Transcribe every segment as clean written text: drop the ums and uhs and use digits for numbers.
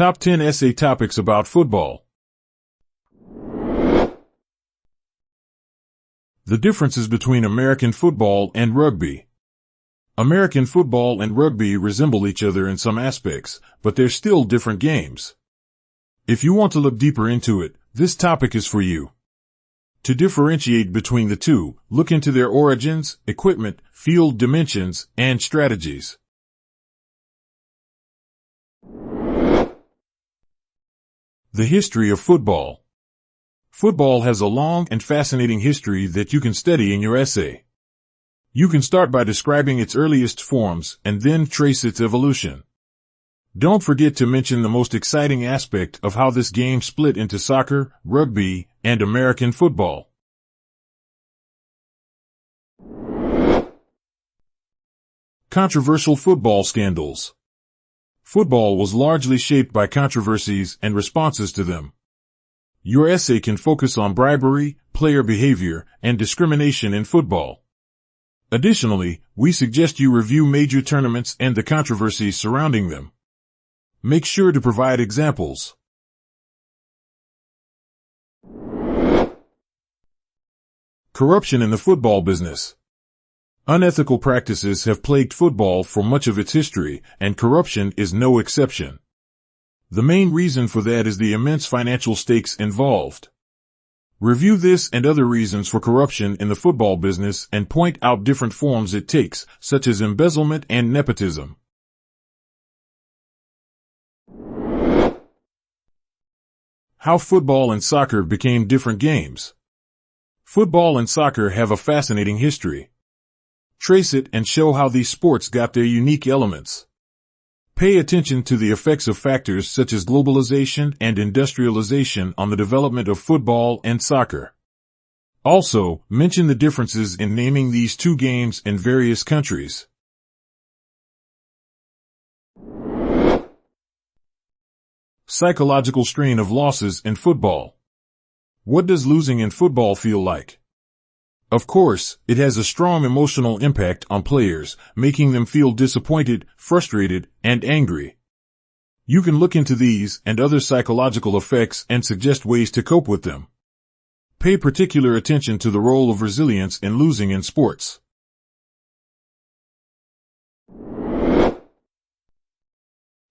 Top 10 Essay Topics About Football. The differences between American football and rugby. American football and rugby resemble each other in some aspects, but they're still different games. If you want to look deeper into it, this topic is for you. To differentiate between the two, look into their origins, equipment, field dimensions, and strategies. The history of football. Football has a long and fascinating history that you can study in your essay. You can start by describing its earliest forms and then trace its evolution. Don't forget to mention the most exciting aspect of how this game split into soccer, rugby, and American football. Controversial football scandals. Football was largely shaped by controversies and responses to them. Your essay can focus on bribery, player behavior, and discrimination in football. Additionally, we suggest you review major tournaments and the controversies surrounding them. Make sure to provide examples. Corruption in the football business. Unethical practices have plagued football for much of its history, and corruption is no exception. The main reason for that is the immense financial stakes involved. Review this and other reasons for corruption in the football business and point out different forms it takes, such as embezzlement and nepotism. How football and soccer became different games. Football and soccer have a fascinating history. Trace it and show how these sports got their unique elements. Pay attention to the effects of factors such as globalization and industrialization on the development of football and soccer. Also, mention the differences in naming these two games in various countries. Psychological strain of losses in football. What does losing in football feel like? Of course, it has a strong emotional impact on players, making them feel disappointed, frustrated, and angry. You can look into these and other psychological effects and suggest ways to cope with them. Pay particular attention to the role of resilience in losing in sports.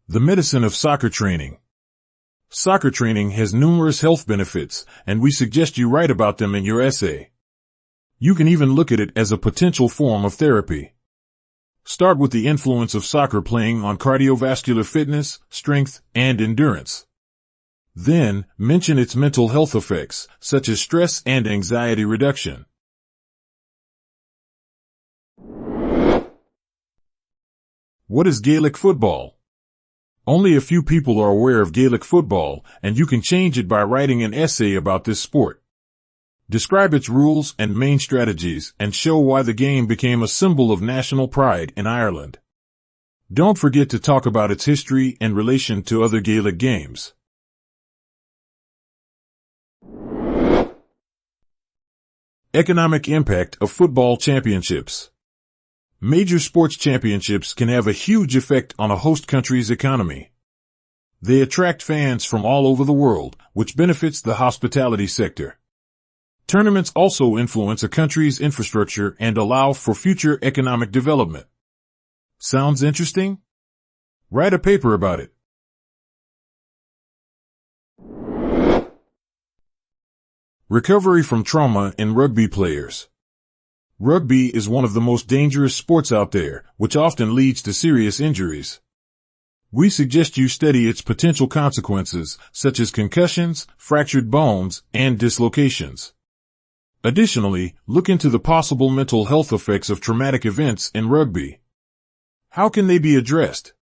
The medicine of soccer training. Soccer training has numerous health benefits, and we suggest you write about them in your essay. You can even look at it as a potential form of therapy. Start with the influence of soccer playing on cardiovascular fitness, strength, and endurance. Then, mention its mental health effects, such as stress and anxiety reduction. What is Gaelic football? Only a few people are aware of Gaelic football, and you can change it by writing an essay about this sport. Describe its rules and main strategies and show why the game became a symbol of national pride in Ireland. Don't forget to talk about its history and relation to other Gaelic games. Economic impact of football championships. Major sports championships can have a huge effect on a host country's economy. They attract fans from all over the world, which benefits the hospitality sector. Tournaments also influence a country's infrastructure and allow for future economic development. Sounds interesting? Write a paper about it. Recovery from trauma in rugby players. Rugby is one of the most dangerous sports out there, which often leads to serious injuries. We suggest you study its potential consequences, such as concussions, fractured bones, and dislocations. Additionally, look into the possible mental health effects of traumatic events in rugby. How can they be addressed?